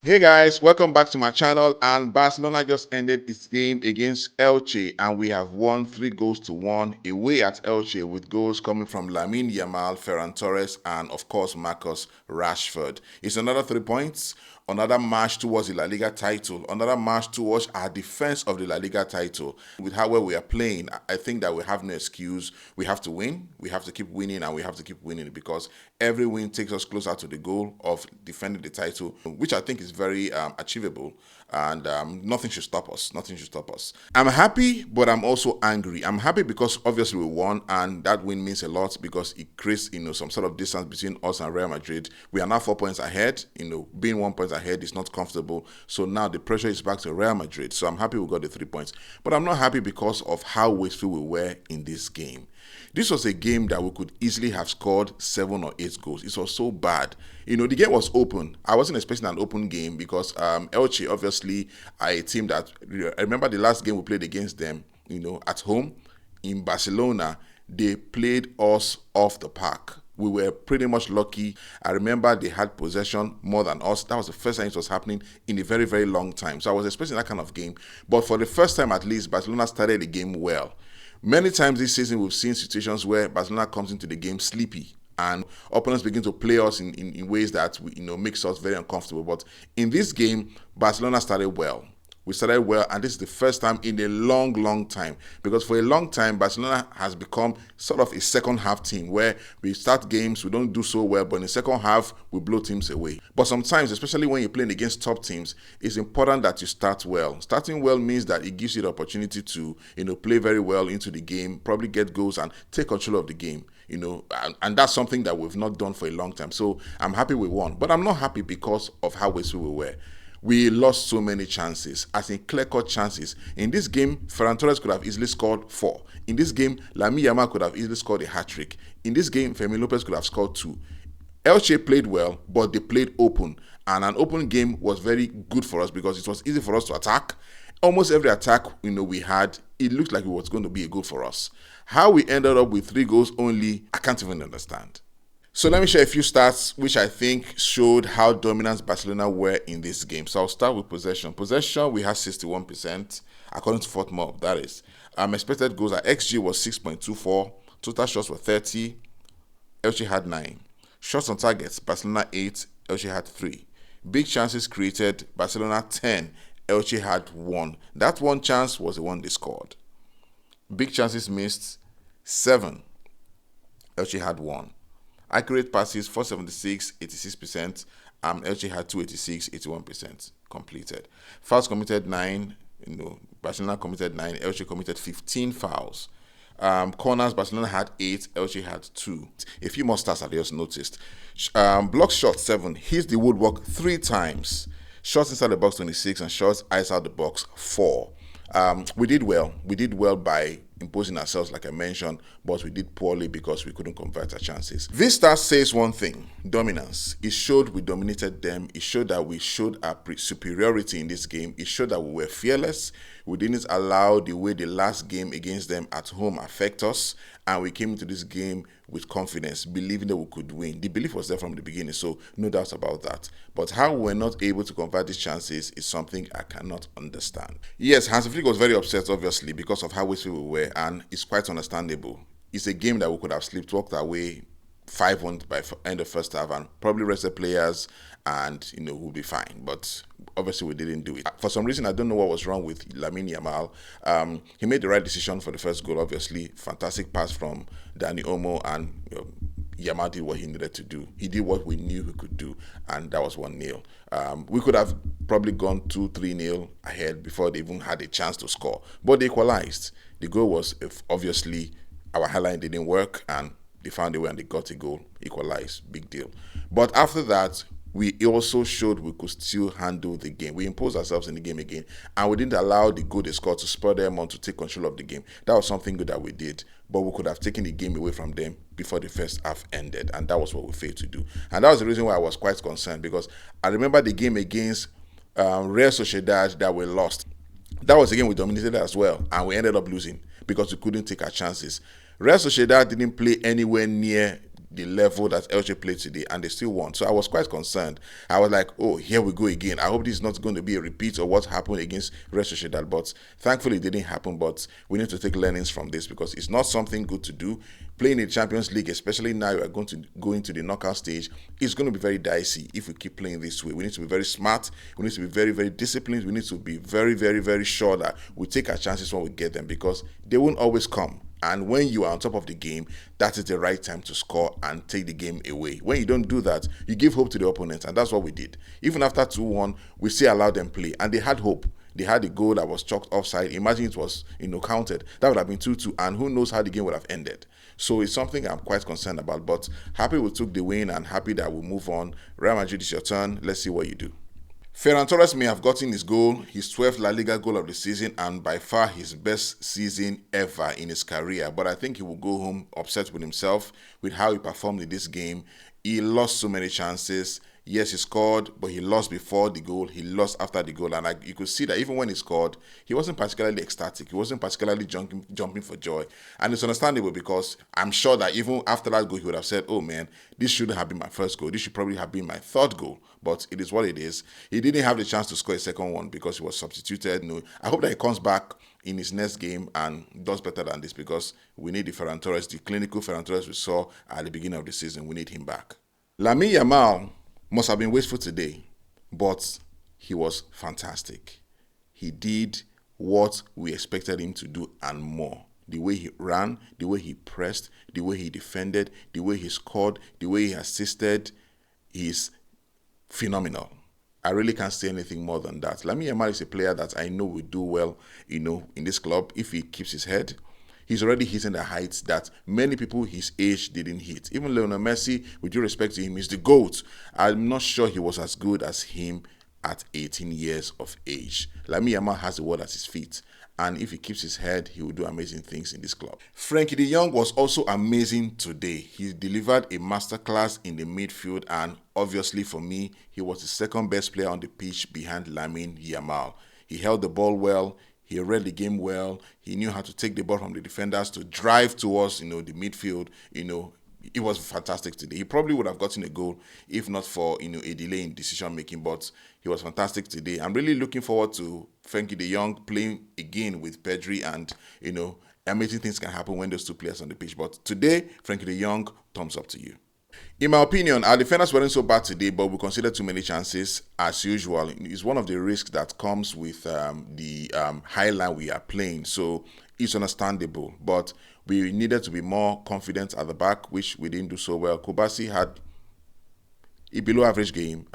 Hey guys, welcome back to my channel. And Barcelona just ended its game against Elche, and we have won 3 goals to 1 away at Elche, with goals coming from Lamine Yamal, Ferran Torres, and of course Marcus Rashford. It's another 3 points, another march towards the La Liga title, another march towards our defense of the La Liga title. With how well we are playing, I think that we have no excuse. We have to win. We have to keep winning, and we have to keep winning because every win takes us closer to the goal of defending the title, which I think is very achievable, and nothing should stop us. Nothing should stop us. I'm happy, but I'm also angry. I'm happy because obviously we won, and that win means a lot because it creates some sort of distance between us and Real Madrid. We are now 4 points ahead. Being 1 point ahead is not comfortable. So now the pressure is back to Real Madrid. So I'm happy we got the 3 points, but I'm not happy because of how wasteful we were in this game. This was a game that we could easily have scored 7 or 8 goals. It was so bad. The game was open. I wasn't expecting an open game because Elche obviously are a team that, I remember the last game we played against them, at home in Barcelona, they played us off the park. We were pretty much lucky. I remember they had possession more than us. That was the first time it was happening in a very, very long time. So I was expecting that kind of game. But for the first time at least, Barcelona started the game well. Many times this season, we've seen situations where Barcelona comes into the game sleepy and opponents begin to play us in ways that makes us very uncomfortable. But in this game, Barcelona started well. We started well, and this is the first time in a long, long time, because for a long time, Barcelona has become sort of a second half team where we start games, we don't do so well, but in the second half, we blow teams away. But sometimes, especially when you're playing against top teams, it's important that you start well. Starting well means that it gives you the opportunity to, play very well into the game, probably get goals and take control of the game. And that's something that we've not done for a long time. So I'm happy we won, but I'm not happy because of how wasteful we were. We lost so many chances, as in clear-cut chances. In this game, Ferran Torres could have easily scored 4. In this game, Lamine Yamal could have easily scored a hat-trick. In this game, Fermin Lopez could have scored 2. Elche played well, but they played open. And an open game was very good for us because it was easy for us to attack. Almost every attack we had, it looked like it was going to be a goal for us. How we ended up with 3 goals only, I can't even understand. So let me share a few stats which I think showed how dominant Barcelona were in this game. So I'll start with possession. Possession, we had 61%, according to Fortmore, that is. Expected goals, our XG was 6.24, total shots were 30, Elche had 9. Shots on targets, Barcelona 8, Elche had 3. Big chances created, Barcelona 10, Elche had 1. That one chance was the one they scored. Big chances missed, 7, Elche had 1. Accurate passes, 476, 86%. Elche had 286, 81% completed. Fouls committed 9. Barcelona committed 9. Elche committed 15 fouls. Corners, Barcelona had 8. Elche had 2. A few more stats I just noticed. Block shots, 7. Hits the woodwork 3 times. Shots inside the box, 26. And shots outside the box, 4. We did well. We did well by imposing ourselves, like I mentioned, but we did poorly because we couldn't convert our chances. This stat says one thing: dominance. It showed we dominated them. It showed that we showed our superiority in this game. It showed that we were fearless. We didn't allow the way the last game against them at home affect us, and we came into this game with confidence, believing that we could win. The belief was there from the beginning, so no doubt about that. But how we were not able to convert these chances is something I cannot understand. Yes, Hans Flick was very upset, obviously, because of how wasteful we were, and it's quite understandable. It's a game that we could have sleepwalked away 5-1 by end of first half and probably rested players, and we'll be fine. But obviously we didn't do it. For some reason, I don't know what was wrong with Lamine Yamal. He made the right decision for the first goal, obviously. Fantastic pass from Dani Olmo, and Yamal did what he needed to do. He did what we knew he could do, and that was 1-0. We could have probably gone 2-3-0 ahead before they even had a chance to score, but they equalized. The goal was, obviously, our highline didn't work, and they found a way and they got a goal, equalized, big deal. But after that, we also showed we could still handle the game. We imposed ourselves in the game again, and we didn't allow the goal they scored to spur them on to take control of the game. That was something good that we did, but we could have taken the game away from them before the first half ended, and that was what we failed to do. And that was the reason why I was quite concerned, because I remember the game against Real Sociedad that we lost. That was the game we dominated as well, and we ended up losing because we couldn't take our chances. Real Sociedad didn't play anywhere near the level that Elche played today, and they still won. So I was quite concerned. I was like, oh, here we go again. I hope this is not going to be a repeat of what happened against Real Sociedad. But thankfully, it didn't happen. But we need to take learnings from this because it's not something good to do. Playing in the Champions League, especially now you are going to go into the knockout stage, it's going to be very dicey if we keep playing this way. We need to be very smart. We need to be very, very disciplined. We need to be very, very, very sure that we take our chances when we get them because they won't always come. And when you are on top of the game, that is the right time to score and take the game away. When you don't do that, you give hope to the opponent, and that's what we did. Even after 2-1, we still allowed them play, and they had hope. They had a goal that was chalked offside. Imagine it was, counted. That would have been 2-2, and who knows how the game would have ended. So it's something I'm quite concerned about, but happy we took the win and happy that we move on. Real Madrid, it's your turn. Let's see what you do. Ferran Torres may have gotten his goal, his 12th La Liga goal of the season, and by far his best season ever in his career. But I think he will go home upset with himself with how he performed in this game. He lost so many chances. Yes, he scored, but he lost before the goal. He lost after the goal. And you could see that even when he scored, he wasn't particularly ecstatic. He wasn't particularly jumping for joy. And it's understandable because I'm sure that even after that goal, he would have said, oh man, this shouldn't have been my first goal. This should probably have been my third goal. But it is what it is. He didn't have the chance to score a second one because he was substituted. No, I hope that he comes back in his next game and does better than this because we need the Ferran Torres, the clinical Ferran Torres we saw at the beginning of the season. We need him back. Lamine Yamal must have been wasteful today, but he was fantastic. He did what we expected him to do and more. The way he ran, the way he pressed, the way he defended, the way he scored, the way he assisted is phenomenal. I really can't say anything more than that. Lamine Yamal is a player that I know will do well, in this club if he keeps his head. He's already hitting the heights that many people his age didn't hit. Even Lionel Messi, with due respect to him, is the GOAT. I'm not sure he was as good as him at 18 years of age. Lamine Yamal has the world at his feet. And if he keeps his head, he will do amazing things in this club. Frenkie de Jong was also amazing today. He delivered a masterclass in the midfield, and obviously for me, he was the second best player on the pitch behind Lamine Yamal. He held the ball well. He read the game well. He knew how to take the ball from the defenders to drive towards, the midfield. It was fantastic today. He probably would have gotten a goal if not for, a delay in decision making, but he was fantastic today. I'm really looking forward to Frenkie de Jong playing again with Pedri, and, amazing things can happen when those two players on the pitch. But today, Frenkie de Jong, thumbs up to you. In my opinion, our defenders weren't so bad today, but we considered too many chances as usual. It's one of the risks that comes with the high line we are playing. So it's understandable, but we needed to be more confident at the back, which we didn't do so well. Kubasi had a below average game.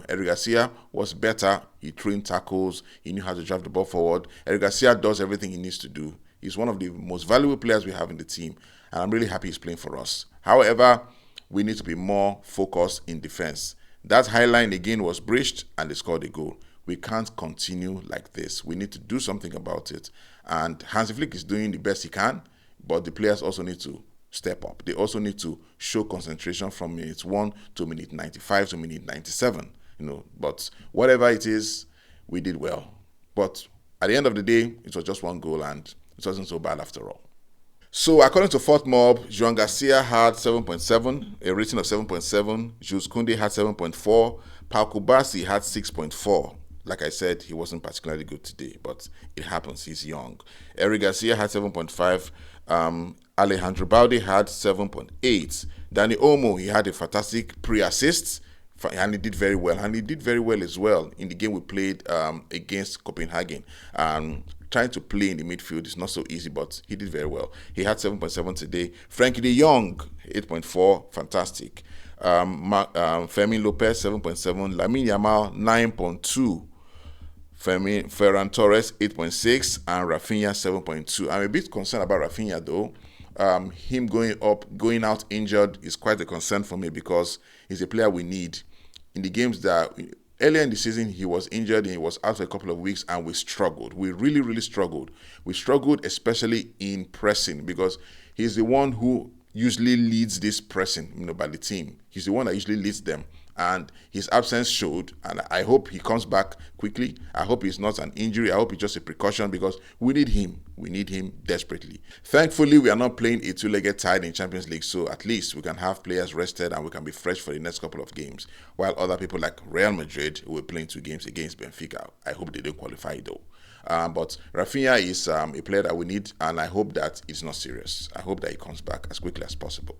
Eric Garcia was better. He trained tackles. He knew how to drive the ball forward. Eric Garcia does everything he needs to do. He's one of the most valuable players we have in the team, and I'm really happy he's playing for us. However, we need to be more focused in defense. That high line again was breached and they scored a goal. We can't continue like this. We need to do something about it. And Hansi Flick is doing the best he can, but the players also need to step up. They also need to show concentration from minute 1 to minute 95 to minute 97. But whatever it is, we did well. But at the end of the day, it was just one goal and it wasn't so bad after all. So according to Fort Mob, Joan Garcia had 7.7, a rating of 7.7. Jules Koundé had 7.4. Pau Kubasi had 6.4. Like I said, he wasn't particularly good today, but it happens. He's young. Eric Garcia had 7.5. Alejandro Balde had 7.8. Danny Olmo, he had a fantastic pre-assist, and he did very well. And he did very well as well in the game we played against Copenhagen. Trying to play in the midfield is not so easy, but he did very well. He had 7.7 today. Frenkie de Jong, 8.4, fantastic. Fermin Lopez, 7.7. Lamine Yamal, 9.2. Ferran Torres, 8.6. And Rafinha, 7.2. I'm a bit concerned about Rafinha, though. Him going out injured is quite a concern for me because he's a player we need. In the games that earlier in the season, he was injured and he was out for a couple of weeks, and we struggled. We really, really struggled. We struggled especially in pressing because he's the one who usually leads this pressing, by the team. He's the one that usually leads them. and his absence showed, and I hope he comes back quickly. I hope it's not an injury. I hope it's just a precaution because we need him. We need him desperately. Thankfully, we are not playing a two-legged tie in Champions League, so at least we can have players rested and we can be fresh for the next couple of games, while other people like Real Madrid will be playing 2 games against Benfica. I hope they don't qualify though. But Rafinha is a player that we need, and I hope that it's not serious. I hope that he comes back as quickly as possible.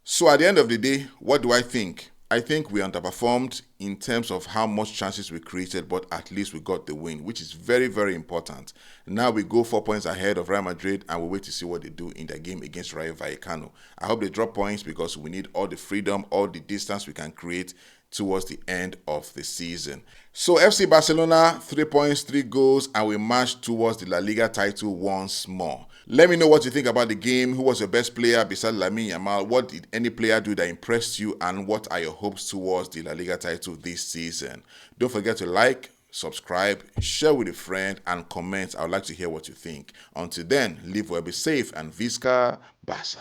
So at the end of the day, what do I think? I think we underperformed in terms of how much chances we created, but at least we got the win, which is very, very important. Now we go 4 points ahead of Real Madrid, and we wait to see what they do in their game against Rayo Vallecano. I hope they drop points because we need all the freedom, all the distance we can create towards the end of the season. So FC Barcelona, 3 points, 3 goals, and we march towards the La Liga title once more. Let me know what you think about the game. Who was your best player besides Lamine Yamal? What did any player do that impressed you? And what are your hopes towards the La Liga title this season? Don't forget to like, subscribe, share with a friend, and comment. I would like to hear what you think. Until then, live well, be safe, and Visca Barça.